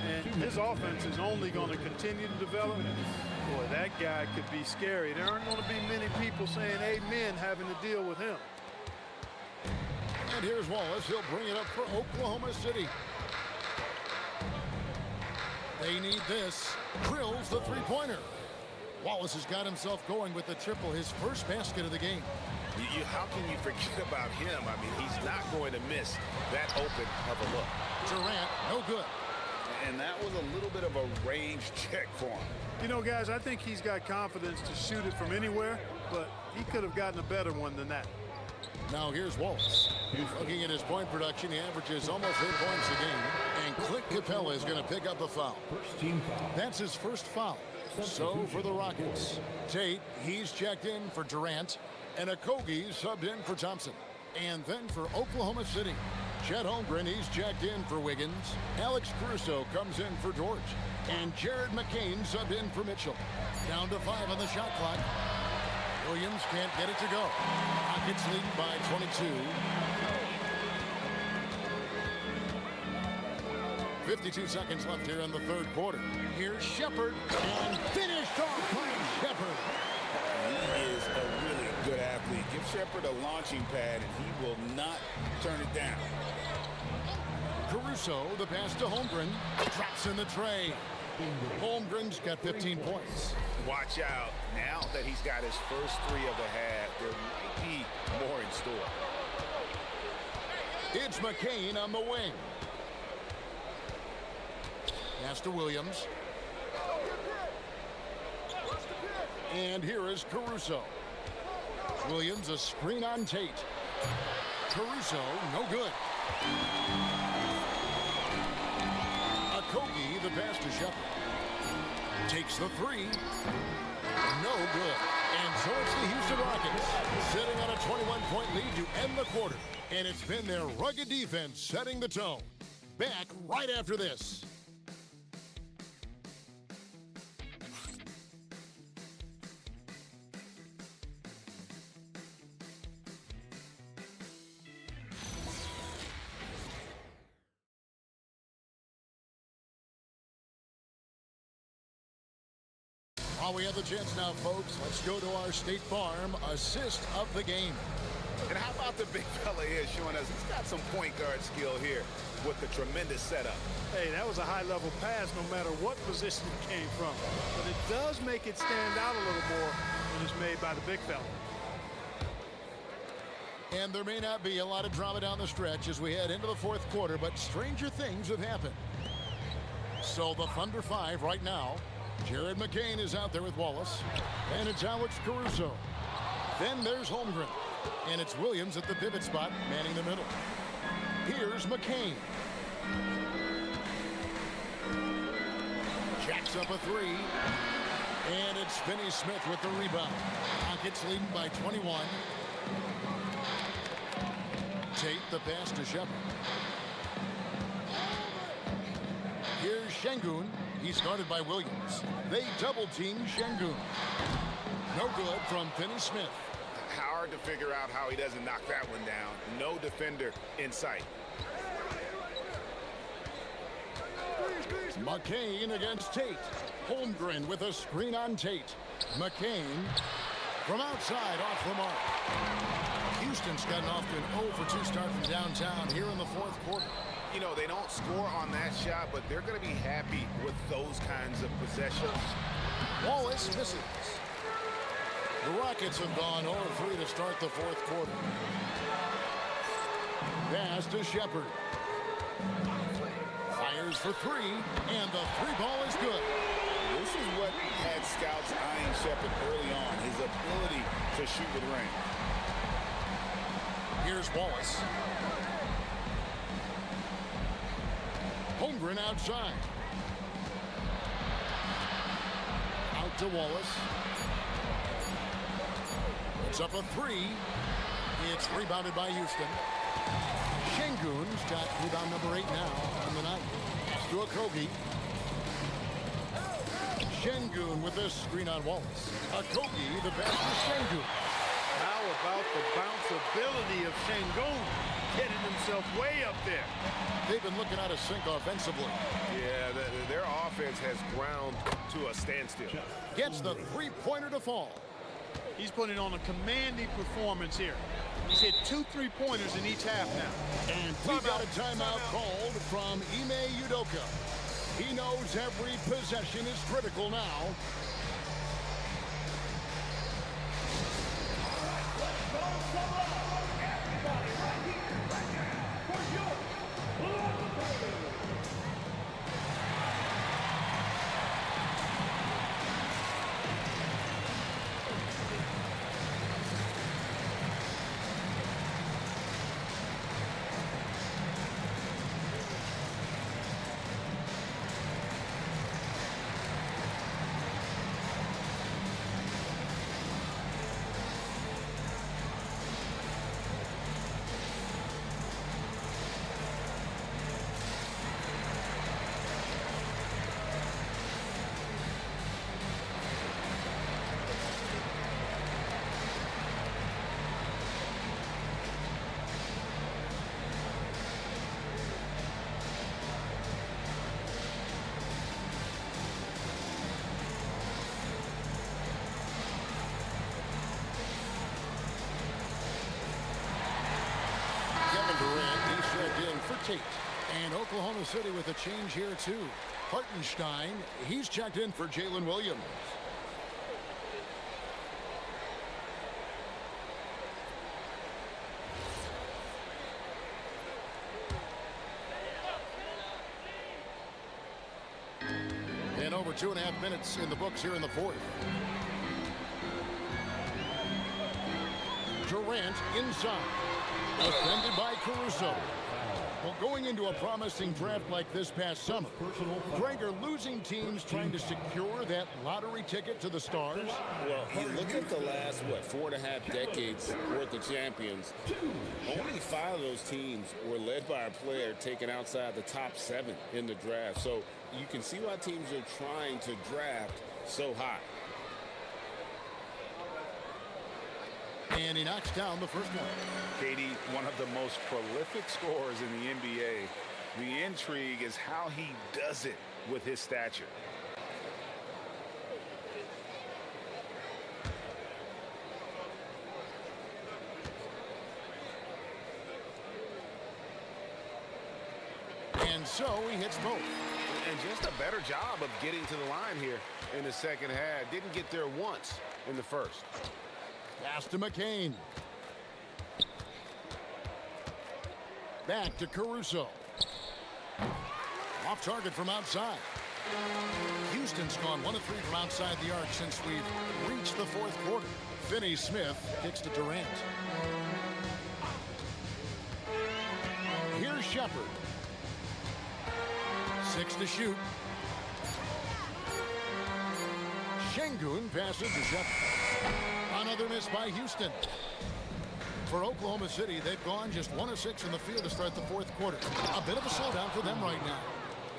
And his offense is only going to continue to develop. Boy, that guy could be scary. There aren't going to be many people saying amen having to deal with him. And here's Wallace. He'll bring it up for Oklahoma City. They need this. Drills the three-pointer. Wallace has got himself going with the triple, his first basket of the game. How can you forget about him? I mean, he's not going to miss that open of a look. Durant, no good. And that was a little bit of a range check for him. You know, guys, I think he's got confidence to shoot it from anywhere, but he could have gotten a better one than that. Now here's Wallace. Looking at his point production, he averages almost 8 points a game. And Clint Capella is going to pick up a foul. First team foul. That's his first foul. So for the Rockets, Tate, he's checked in for Durant. And Okogie subbed in for Thompson. And then for Oklahoma City, Chet Holmgren, he's checked in for Wiggins. Alex Caruso comes in for George. And Jared McCain subbed in for Mitchell. Down to 5 on the shot clock. Williams can't get it to go. Rockets leading by 22. 52 seconds left here in the third quarter. Here's Shepard, and finished off by Shepard. He is a really good athlete. Give Shepard a launching pad, and he will not turn it down. Caruso, the pass to Holmgren, drops in the tray. Holmgren's got 15 points. Watch out. Now that he's got his first 3 of the half, there might be more in store. It's McCain on the wing. Pass to Williams. And here is Caruso. Williams, a screen on Tate. Caruso, no good. Okogie, the pass to Shepard. Takes the 3. No good. And so it's the Houston Rockets sitting on a 21-point lead to end the quarter. And it's been their rugged defense setting the tone. Back right after this. While we have the chance now, folks, let's go to our State Farm assist of the game. And how about the big fella here showing us he's got some point guard skill here with the tremendous setup. Hey, that was a high-level pass no matter what position it came from. But it does make it stand out a little more when it's made by the big fella. And there may not be a lot of drama down the stretch as we head into the fourth quarter, but stranger things have happened. So the Thunder 5 right now. Jared McCain is out there with Wallace. And it's Alex Caruso. Then there's Holmgren. And it's Williams at the pivot spot, manning the middle. Here's McCain. Jacks up a three. And it's Finney Smith with the rebound. Rockets leading by 21. Tate the pass to Shepard. Here's Şengün. He's guarded by Williams. They double team Şengün. No good from Finney Smith. Hard to figure out how he doesn't knock that one down. No defender in sight. McCain against Tate. Holmgren with a screen on Tate. McCain from outside off the mark. Houston's gotten off to an 0-for-2 start from downtown here in the fourth quarter. You know, they don't score on that shot, but they're going to be happy with those kinds of possessions. Wallace misses. The Rockets have gone 0-3 to start the fourth quarter. Pass to Shepard. Fires for three, and the three ball is good. This is what had scouts eyeing Shepard early on, his ability to shoot with range. Here's Wallace. Holmgren outside. Out to Wallace. It's up a three. It's rebounded by Houston. Şengün's got rebound number 8 now on the night. Pass to Okogie. Şengün with this screen on Wallace. Okogie, the pass to Şengün. How about the bounceability of Şengün getting himself way up there? They've been looking out of sync offensively. Yeah, their offense has ground to a standstill. Gets the three-pointer to fall. He's putting on a commanding performance here. He's hit 2 3-pointers in each half now. And we got a timeout called from Ime Udoka. He knows every possession is critical now. Kevin Durant, he's checked in for Tate. And Oklahoma City with a change here, too. Hartenstein, he's checked in for Jalen Williams. And over 2.5 minutes in the books here in the fourth. Durant inside. Defended by Caruso. Well, going into a promising draft like this past summer, Greg, are losing teams trying to secure that lottery ticket to the stars? Well, you look at the last, 4.5 decades worth of champions. Only 5 of those teams were led by a player taken outside the top 7 in the draft. So you can see why teams are trying to draft so high. And he knocks down the first one. Katie, one of the most prolific scorers in the NBA. The intrigue is how he does it with his stature. so he hits both. And just a better job of getting to the line here in the second half. Didn't get there once in the first. Pass to McCain. Back to Caruso. Off target from outside. Houston's gone 1 of 3 from outside the arc since we've reached the fourth quarter. Finney-Smith kicks to Durant. Here's Shepard. 6 to shoot. Şengün passes to Shepard. Another miss by Houston. For Oklahoma City, they've gone just 1 of 6 in the field to start the fourth quarter. A bit of a slowdown for them right now.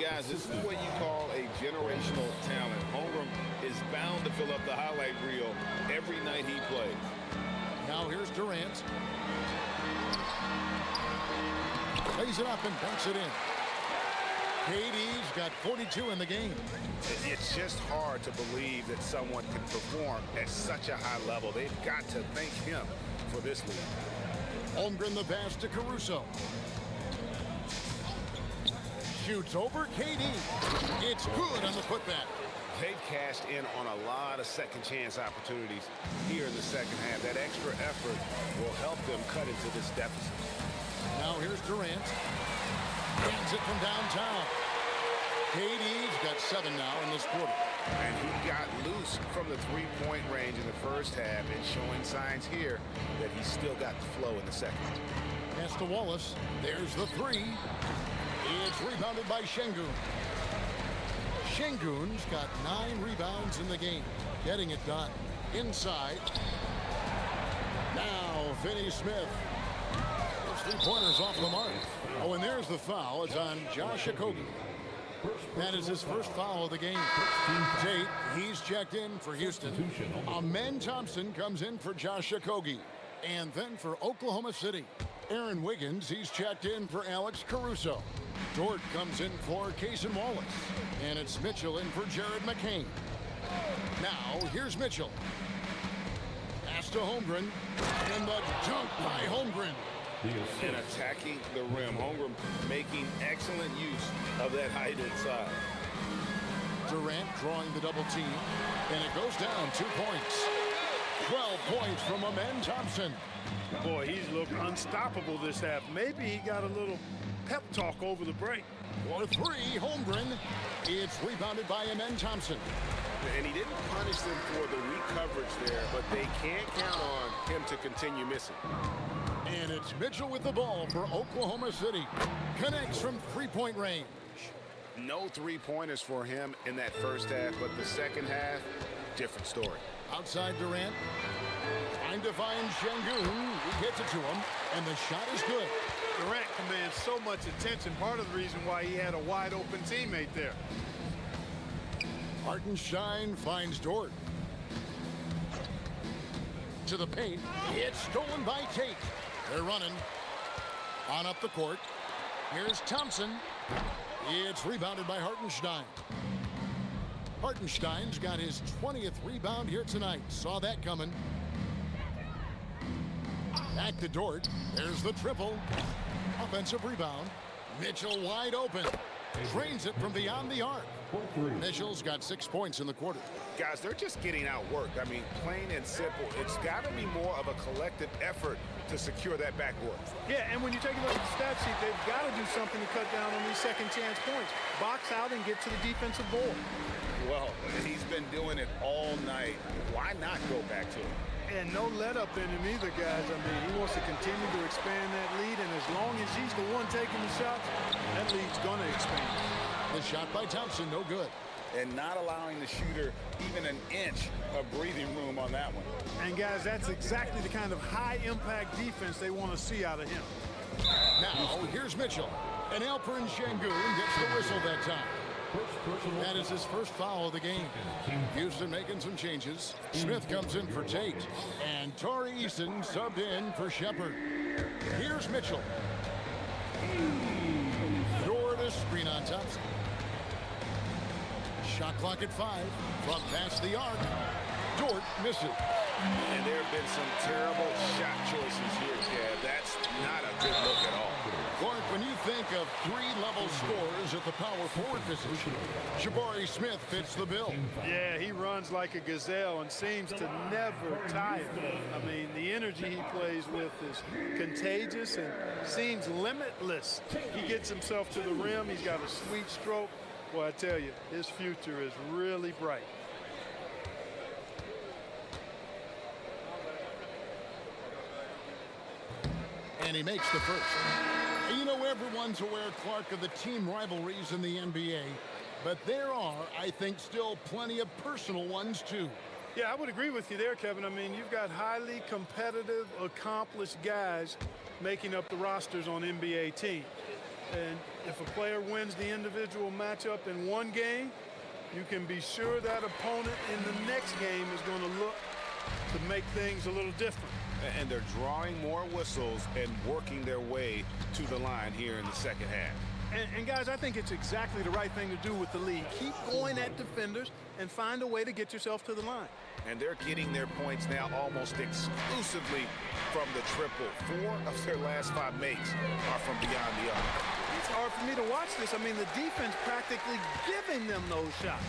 Guys, this is what you call a generational talent. Holmgren is bound to fill up the highlight reel every night he plays. Now here's Durant. Plays it up and banks it in. KD's got 42 in the game. It's just hard to believe that someone can perform at such a high level. They've got to thank him for this lead. Holmgren the pass to Caruso. Shoots over KD. It's good on the putback. They've cashed in on a lot of second chance opportunities here in the second half. That extra effort will help them cut into this deficit. Now here's Durant. Hands it from downtown. KD's got 7 now in this quarter. And he got loose from the three-point range in the first half and showing signs here that he's still got the flow in the second. Pass to Wallace. There's the 3. It's rebounded by Şengün. Şengün's got 9 rebounds in the game. Getting it done. Inside. Now Finney-Smith. Those 3-pointers off the mark. Oh, and there's the foul. It's on Josh Okogie. That is his first foul of the game. Tate, he's checked in for Houston. Amen Thompson comes in for Josh Okogie. And then for Oklahoma City, Aaron Wiggins, he's checked in for Alex Caruso. Dort comes in for Cason Wallace. And it's Mitchell in for Jared McCain. Now, here's Mitchell. Pass to Holmgren. And the dunk by Holmgren. And attacking the rim. Holmgren making excellent use of that height inside. Durant drawing the double team. And it goes down 2 points. 12 points from Amen Thompson. Boy, he's looked unstoppable this half. Maybe he got a little pep talk over the break. For 3, Holmgren. It's rebounded by Amen Thompson. And he didn't punish them for the weak coverage there, but they can't count on him to continue missing. And it's Mitchell with the ball for Oklahoma City. Connects from 3-point range. No 3-pointers for him in that first half, but the second half, different story. Outside Durant. Trying to find Şengün. He gets it to him, and the shot is good. Durant commands so much attention. Part of the reason why he had a wide-open teammate there. Hartenstein finds Dort. To the paint. It's stolen by Tate. They're running. On up the court. Here's Thompson. It's rebounded by Hartenstein. Hartenstein's got his 20th rebound here tonight. Saw that coming. Back to Dort. There's the triple. Offensive rebound. Mitchell wide open. Drains it from beyond the arc. Mitchell's got 6 points in the quarter. Guys, they're just getting outworked. I mean, plain and simple. It's got to be more of a collective effort to secure that backboard. Yeah, and when you take a look at the stat sheet, they've got to do something to cut down on these second chance points. Box out and get to the defensive board. Well, he's been doing it all night. Why not go back to it? And no let up in him either, guys. I mean, he wants to continue to expand that lead, and as long as he's the one taking the shots, that lead's going to expand. The shot by Thompson, no good. And not allowing the shooter even an inch of breathing room on that one. And, guys, that's exactly the kind of high-impact defense they want to see out of him. Now, here's Mitchell. And Alperen Şengün gets the whistle that time. That is his first foul of the game. Houston making some changes. Smith comes in for Tate. And Torrey Eason subbed in for Shepard. Here's Mitchell. Dort a screen on Thompson. Shot clock at 5. From past the arc. Dort misses. And there have been some terrible shot choices here, Kev. That's not a good look at all. Clark, when you think of three-level scores at the power forward position, Jabari Smith fits the bill. Yeah, he runs like a gazelle and seems to never tire. I mean, the energy he plays with is contagious and seems limitless. He gets himself to the rim. He's got a sweet stroke. Well, I tell you, his future is really bright. And he makes the first. You know, everyone's aware, Clark, of the team rivalries in the NBA, but there are, I think, still plenty of personal ones, too. Yeah, I would agree with you there, Kevin. I mean, you've got highly competitive, accomplished guys making up the rosters on NBA teams. And if a player wins the individual matchup in one game, you can be sure that opponent in the next game is going to look to make things a little different. And they're drawing more whistles and working their way to the line here in the second half. And guys, I think it's exactly the right thing to do with the lead. Keep going at defenders and find a way to get yourself to the line. And they're getting their points now almost exclusively from the triple. 4 of their last 5 makes are from beyond the arc. It's hard for me to watch this. I mean, the defense practically giving them those shots.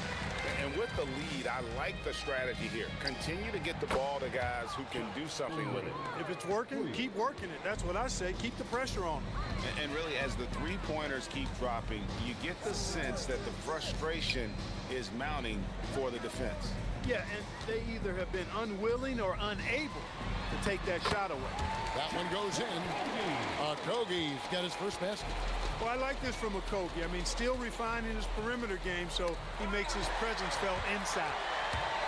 And with the lead, I like the strategy here. Continue to get the ball to guys who can do something with it. If it's working, keep working it. That's what I say. Keep the pressure on them. And really, as the three-pointers keep dropping, you get the sense that the frustration is mounting for the defense. Yeah, and they either have been unwilling or unable to take that shot away. That one goes in. Okogie's got his first basket. Well, I like this from Okogie. I mean, still refining his perimeter game so he makes his presence felt inside.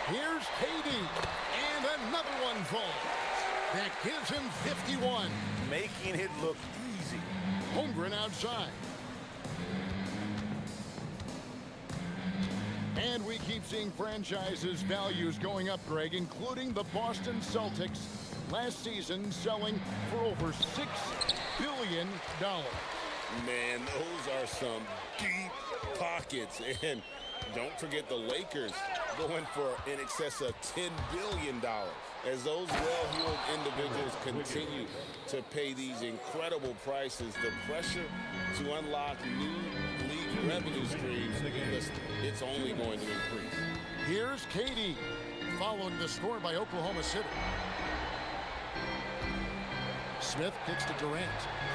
Here's KD, and another one falls. That gives him 51. Making it look easy. Holmgren outside. And we keep seeing franchises' values going up, Greg, including the Boston Celtics last season selling for over $6 billion. Man, those are some deep pockets. And don't forget the Lakers going for in excess of $10 billion. As those well-heeled individuals continue to pay these incredible prices, the pressure to unlock new league revenue streams, it's only going to increase. Here's KD, following the score by Oklahoma City. Smith kicks to Durant.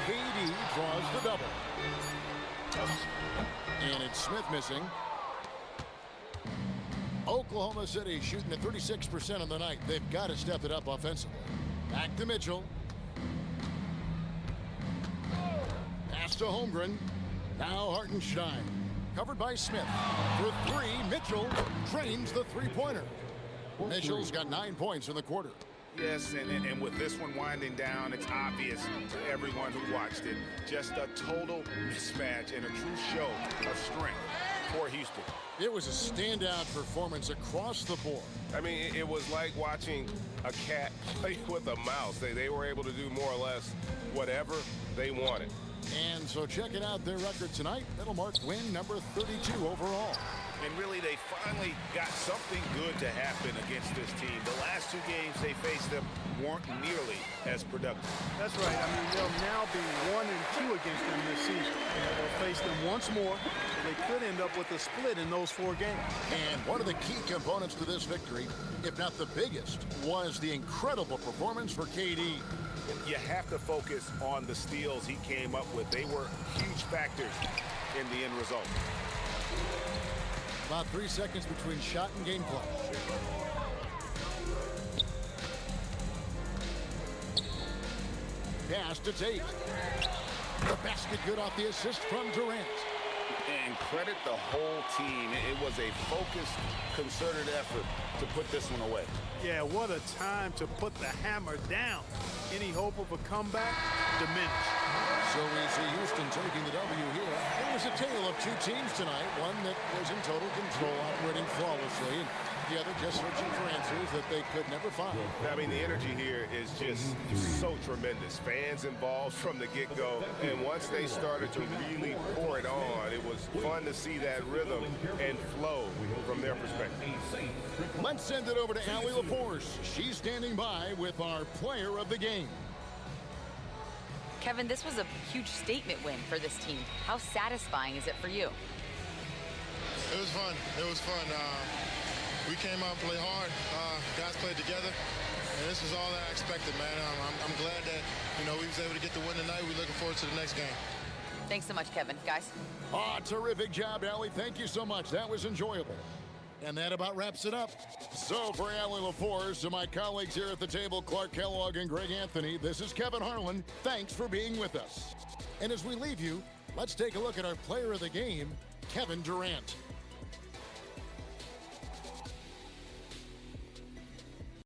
KD draws the double. And it's Smith missing. Oklahoma City shooting at 36% on the night. They've got to step it up offensively. Back to Mitchell. Pass to Holmgren. Now Hartenstein. Covered by Smith. For 3, Mitchell drains the three-pointer. Mitchell's got 9 points in the quarter. Yes, and with this one winding down, it's obvious to everyone who watched it. Just a total mismatch and a true show of strength for Houston. It was a standout performance across the board. I mean, it was like watching a cat play with a mouse. They were able to do more or less whatever they wanted. And so checking out their record tonight, that'll mark win number 32 overall. And really, they finally got something good to happen against this team. The last 2 games they faced them weren't nearly as productive. That's right. I mean, they'll now be 1-2 against them this season. They'll face them once more, so they could end up with a split in those 4 games. And one of the key components to this victory, if not the biggest, was the incredible performance for KD. You have to focus on the steals he came up with. They were huge factors in the end result. About 3 seconds between shot and game clock. Pass to Tate. The basket good off the assist from Durant. And credit the whole team. It was a focused, concerted effort to put this one away. Yeah, what a time to put the hammer down. Any hope of a comeback diminished. So we see Houston taking the W here. It was a tale of 2 teams tonight. One that was in total control, operating flawlessly, and the other just searching for answers that they could never find. I mean, the energy here is just so tremendous. Fans involved from the get-go, and once they started to really pour it on, it was fun to see that rhythm and flow from their perspective. Let's send it over to Allie LaForce. She's standing by with our player of the game. Kevin, this was a huge statement win for this team. How satisfying is it for you? It was fun. It was fun. We came out and played hard. Guys played together. And this was all that I expected, man. I'm glad that, we was able to get the win tonight. We're looking forward to the next game. Thanks so much, Kevin. Guys. Terrific job, Allie. Thank you so much. That was enjoyable. And that about wraps it up. So for Allie LaForce, to my colleagues here at the table, Clark Kellogg and Greg Anthony, this is Kevin Harlan. Thanks for being with us. And as we leave you, let's take a look at our player of the game, Kevin Durant.